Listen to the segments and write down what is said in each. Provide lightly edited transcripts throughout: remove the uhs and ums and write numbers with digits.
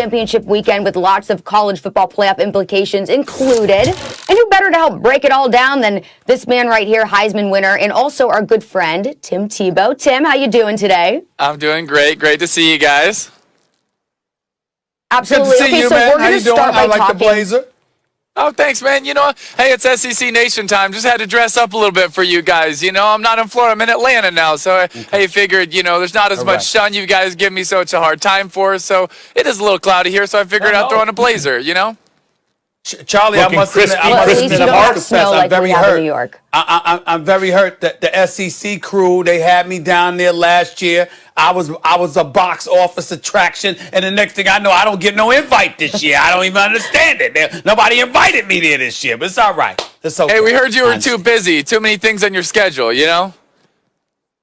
championship weekend with lots of college football playoff implications included. And who better to help break it all down than this man right here, Heisman winner, and also our good friend, Tim Tebow. Tim, how you doing today? I'm doing great. Great to see you guys. Absolutely. Good to see you, so man. we're How going you to doing? start by I like talking. the blazer. Oh, thanks, man. You know, hey, it's SEC Nation time. Just had to dress up a little bit for you guys. You know, I'm not in Florida. I'm in Atlanta now. So, hey, figured, you know, there's not as much sun you guys give me such a hard time for. So it is a little cloudy here. So I figured I'd throw on a blazer, you know? Charlie, I must admit, At least you don't have snow like we have in New York. I'm very hurt that the SEC crew, they had me down there last year. I was a box office attraction, and the next thing I know, I don't get no invite this year. I don't even understand it. Nobody invited me there this year, but it's all right. It's okay. Hey, we heard you were too busy. Too many things on your schedule, you know?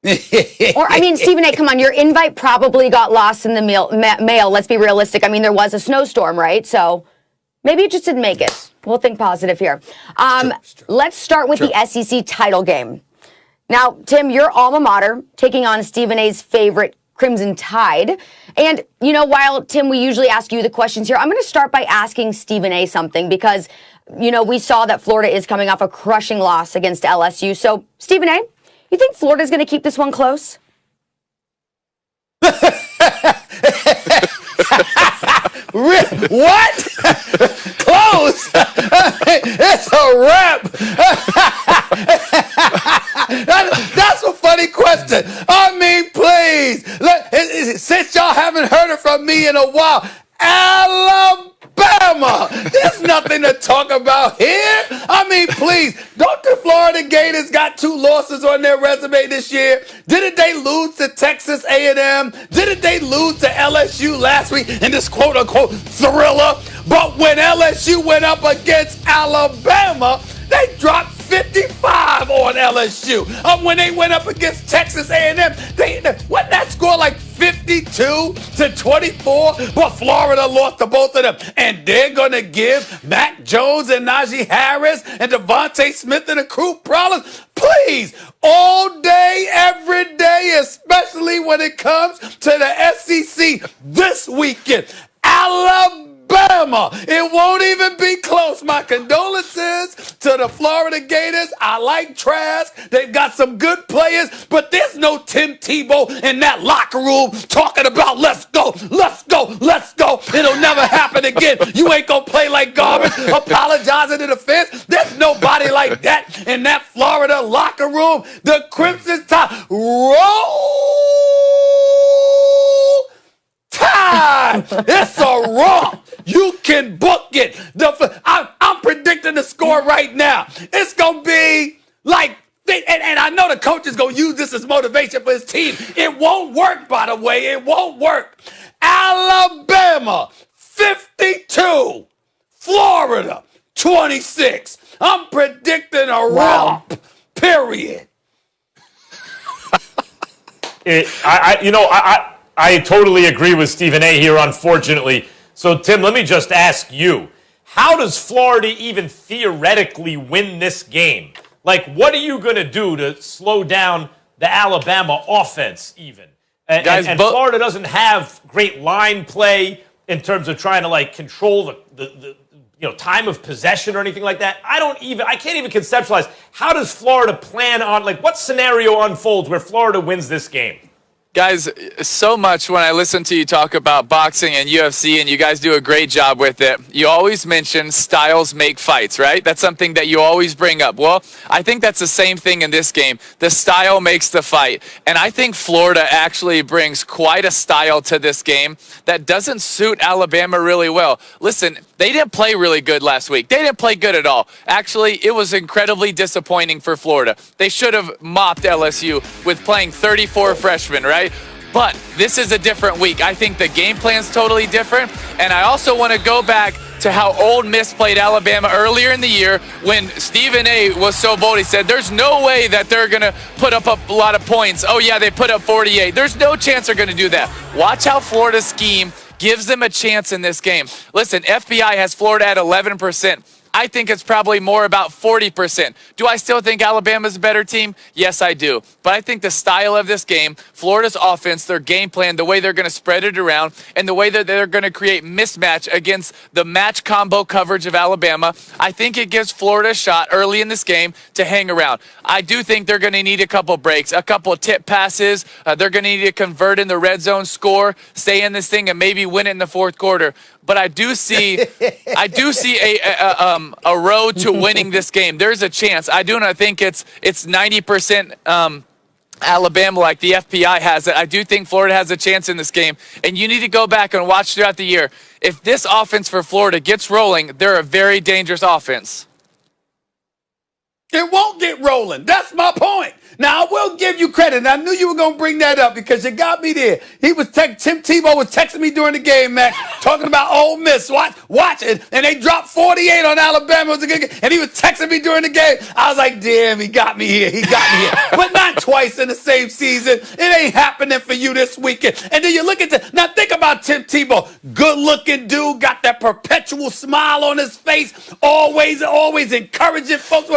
Or, I mean, Stephen A., come on, your invite probably got lost in the mail. Let's be realistic. I mean, there was a snowstorm, right? So maybe you just didn't make it. We'll think positive here. Let's start with the SEC title game. Now, Tim, your alma mater taking on Stephen A.'s favorite Crimson Tide. And, you know, while, Tim, we usually ask you the questions here, I'm going to start by asking Stephen A. something because, you know, we saw that Florida is coming off a crushing loss against LSU. So, Stephen A., you think Florida's going to keep this one close? What? Close? It's a wrap. That's a funny question. I mean, please. Since y'all haven't heard it from me in a while, Alabama. There's nothing to talk about here. I mean, please. Don't the Florida Gators got 2 losses on their resume this year? Didn't they lose to Texas A&M? Didn't they lose to LSU last week in this quote-unquote thriller? But when LSU went up against Alabama, they dropped 55 on LSU. When they went up against Texas A&M, wasn't that score like 52-24? But Florida lost to both of them. And they're going to give Mac Jones and Najee Harris and Devontae Smith and the crew problems? Please, all day, every day, especially when it comes to the SEC this weekend. Alabama. It won't even be close. My condolences to the Florida Gators. I like Trask. They've got some good players, but there's no Tim Tebow in that locker room talking about let's go, let's go, let's go. It'll never happen again. You ain't gonna play like garbage, apologizing to the fans. There's nobody like that in that Florida locker room. The Crimson Tide roll Tide. It's a romp. You can book it. I'm predicting the score right now. It's going to be like, and I know the coach is going to use this as motivation for his team. It won't work, by the way. It won't work. Alabama, 52. Florida, 26. I'm predicting a romp, period. I totally agree with Stephen A. here, unfortunately. So, Tim, let me just ask you, how does Florida even theoretically win this game? Like, what are you going to do to slow down the Alabama offense even? And Florida doesn't have great line play in terms of trying to, like, control the time of possession or anything like that. I can't even conceptualize, how does Florida plan on, like, what scenario unfolds where Florida wins this game? Guys, so much when I listen to you talk about boxing and UFC, and you guys do a great job with it, you always mention styles make fights, right? That's something that you always bring up. Well, I think that's the same thing in this game. The style makes the fight. And I think Florida actually brings quite a style to this game that doesn't suit Alabama really well. Listen, they didn't play really good last week. They didn't play good at all. Actually, it was incredibly disappointing for Florida. They should have mopped LSU with playing 34 freshmen, right? But this is a different week. I think the game plan's totally different. And I also want to go back to how Ole Miss played Alabama earlier in the year when Stephen A. was so bold. He said, there's no way that they're going to put up a lot of points. Oh, yeah, they put up 48. There's no chance they're going to do that. Watch how Florida's scheme gives them a chance in this game. Listen, FBI has Florida at 11%. I think it's probably more about 40%. Do I still think Alabama's a better team? Yes, I do. But I think the style of this game, Florida's offense, their game plan, the way they're going to spread it around, and the way that they're going to create mismatch against the match combo coverage of Alabama, I think it gives Florida a shot early in this game to hang around. I do think they're going to need a couple breaks, a couple tip passes. They're going to need to convert in the red zone, score, stay in this thing, and maybe win it in the fourth quarter. But I do see a road to winning this game. There's a chance. I do not think it's 90% Alabama like the FPI has it. I do think Florida has a chance in this game. And you need to go back and watch throughout the year. If this offense for Florida gets rolling, they're a very dangerous offense. It won't get rolling. That's my point. Now, I will give you credit. And I knew you were going to bring that up because you got me there. Tim Tebow was texting me during the game, man, talking about Ole Miss. Watch it. And they dropped 48 on Alabama. It was a good game. And he was texting me during the game. I was like, damn, he got me here. But not twice in the same season. It ain't happening for you this weekend. And then you look at now think about Tim Tebow. Good-looking dude, got that perpetual smile on his face, always encouraging folks.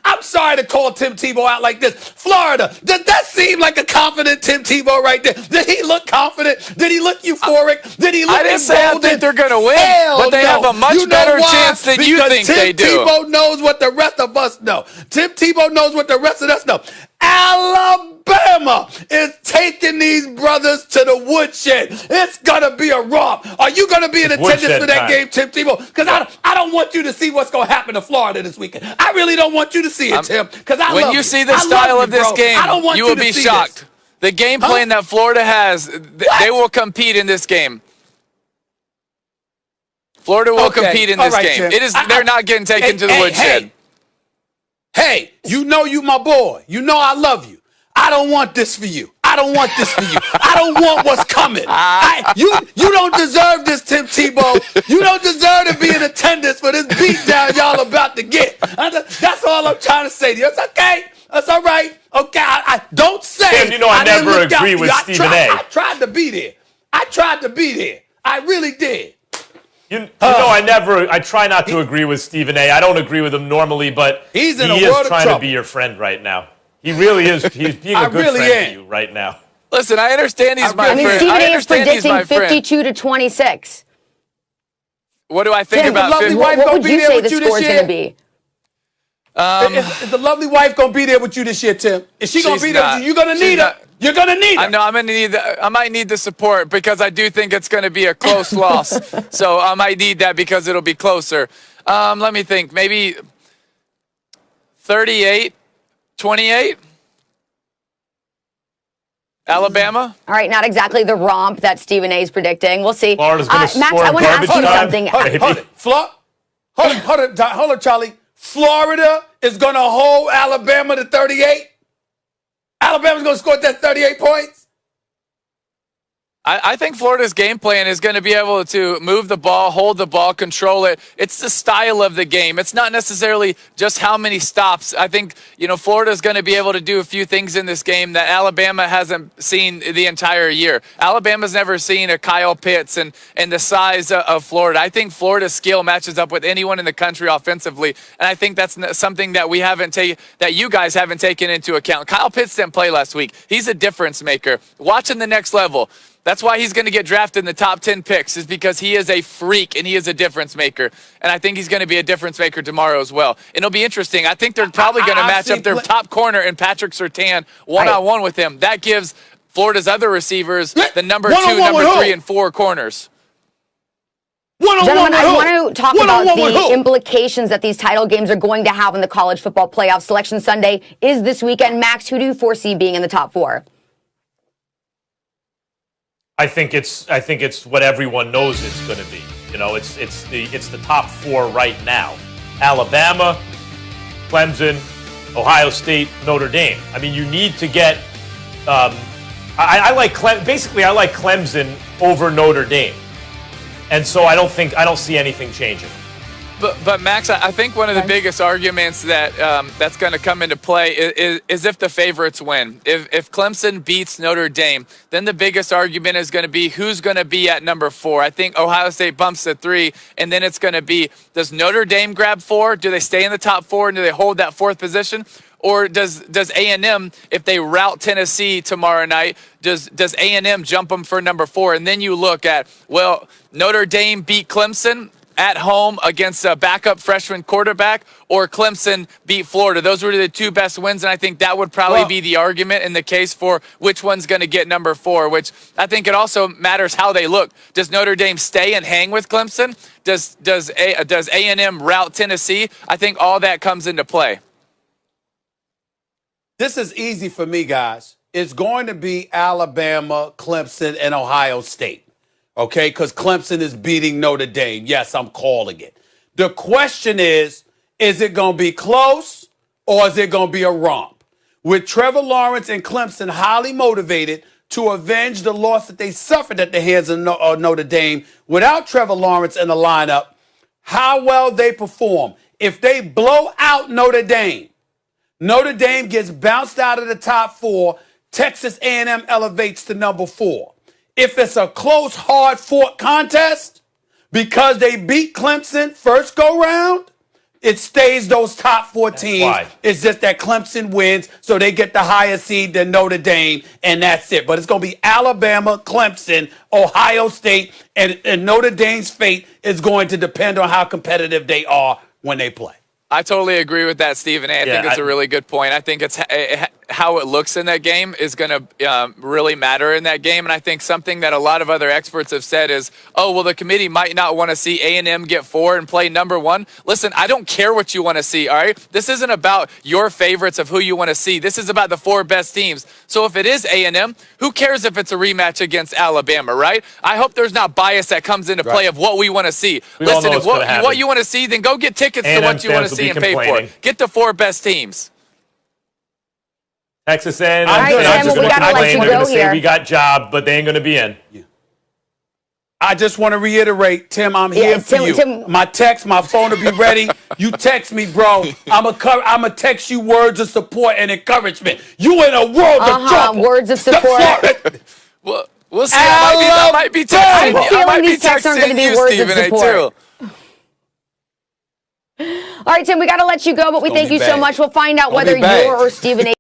I'm sorry to call Tim Tebow out like this. Florida, does that seem like a confident Tim Tebow right there? Did he look confident? Did he look euphoric? Did he look I didn't say I think they're going to win, but they have a much better chance than you think they do. Tim Tebow knows what the rest of us know. Tim Tebow knows what the rest of us know. Alabama is taking these brothers to the woodshed. It's going to be a romp. Are you going to be in attendance for that game, Tim Tebow? Because I don't want you to see what's going to happen to Florida this weekend. I really don't want you to see it, Tim, because I love you. When you see the style of this game, you will be shocked. The game plan that Florida has, they will compete in this game. Florida will compete in this game. Tim. They're not getting taken to the woodshed. Hey, you know you my boy. You know I love you. I don't want this for you. I don't want what's coming. You don't deserve this, Tim Tebow. You don't deserve to be in attendance for this beatdown y'all about to get. That's all I'm trying to say to you. It's okay. That's all right. Okay, I don't say. Tim, you know I never agree with Stephen A. I tried to be there. I really did. You know, I try not to agree with Stephen A. I don't agree with him normally, but he is trying to be your friend right now. He really is. He's being a good friend to you right now. Listen, I understand he's my friend. Stephen A is predicting 52-26. What do I think about 50? What would you say the score is going to be? Is the lovely wife going to be there with you this year, Tim? Is she going to be there with you? You're going to need her. You're going to need her. I know I'm going to need I might need the support because I do think it's going to be a close loss. So I might need that because it'll be closer. Let me think. Maybe 38-28? Alabama? All right, not exactly the romp that Stephen A is predicting. We'll see. Florida's going to Max, I want to ask you something. Hold it, Charlie. Florida is going to hold Alabama to 38? Alabama's going to score that 38 points? I think Florida's game plan is going to be able to move the ball, hold the ball, control it. It's the style of the game. It's not necessarily just how many stops. I think, Florida's going to be able to do a few things in this game that Alabama hasn't seen the entire year. Alabama's never seen a Kyle Pitts and the size of Florida. I think Florida's skill matches up with anyone in the country offensively, and I think that's something that that you guys haven't taken into account. Kyle Pitts didn't play last week. He's a difference maker. Watch him the next level. That's why he's going to get drafted in the top 10 picks, is because he is a freak and he is a difference maker. And I think he's going to be a difference maker tomorrow as well. And it'll be interesting. I think they're probably going to match up their top corner and Patrick Surtain one-on-one with him. That gives Florida's other receivers the number 2, number 3, and 4 corners. Gentlemen, I want to talk about the implications that these title games are going to have in the college football playoff. Selection Sunday is this weekend. Max, who do you foresee being in the top 4? I think it's what everyone knows it's going to be. It's the top 4 right now: Alabama, Clemson, Ohio State, Notre Dame. I mean, you need to get. I like Clemson over Notre Dame, and so I don't see anything changing. But Max, I think one of the biggest arguments that that's going to come into play is if the favorites win. If Clemson beats Notre Dame, then the biggest argument is going to be who's going to be at number 4. I think Ohio State bumps to 3, and then it's going to be, does Notre Dame grab 4? Do they stay in the top 4, and do they hold that 4th position? Or does A&M, if they rout Tennessee tomorrow night, does A&M jump them for number 4? And then you look at, well, Notre Dame beat Clemson at home against a backup freshman quarterback, or Clemson beat Florida. Those were the 2 best wins, and I think that would probably be the argument in the case for which one's going to get number 4, which I think it also matters how they look. Does Notre Dame stay and hang with Clemson? Does A&M rout Tennessee? I think all that comes into play. This is easy for me, guys. It's going to be Alabama, Clemson, and Ohio State. Okay, because Clemson is beating Notre Dame. Yes, I'm calling it. The question is it going to be close or is it going to be a romp? With Trevor Lawrence and Clemson highly motivated to avenge the loss that they suffered at the hands of Notre Dame, without Trevor Lawrence in the lineup, how well they perform. If they blow out Notre Dame gets bounced out of the top 4. Texas A&M elevates to number 4. If it's a close, hard-fought contest, because they beat Clemson first go-round, it stays those top 4 teams. It's just that Clemson wins, so they get the higher seed than Notre Dame, and that's it. But it's going to be Alabama, Clemson, Ohio State, and Notre Dame's fate is going to depend on how competitive they are when they play. I totally agree with that, Stephen A. I think it's a really good point. I think it's how it looks in that game is going to really matter in that game. And I think something that a lot of other experts have said is, oh, well, the committee might not want to see A&M get 4 and play number 1. Listen, I don't care what you want to see, all right? This isn't about your favorites of who you want to see. This is about the 4 best teams. So if it is A&M, who cares if it's a rematch against Alabama, right? I hope there's not bias that comes into play of what we want to see. Listen, if what you want to see, then go get tickets to what you want to see and pay for it. Get the 4 best teams. Texas A&M. All right, Tim, we got to let you go here. We got job, but they ain't going to be in. Yeah. I just want to reiterate, Tim, I'm here for you. Tim. My phone will be ready. You text me, bro. I'm a text you words of support and encouragement. You in a world of trouble. Words of support. Well, we'll see. I might be texting you. I'm feeling these texts aren't going to be words of support. All right, Tim, we got to let you go, but we thank you so much. We'll find out whether you're or Stephen A.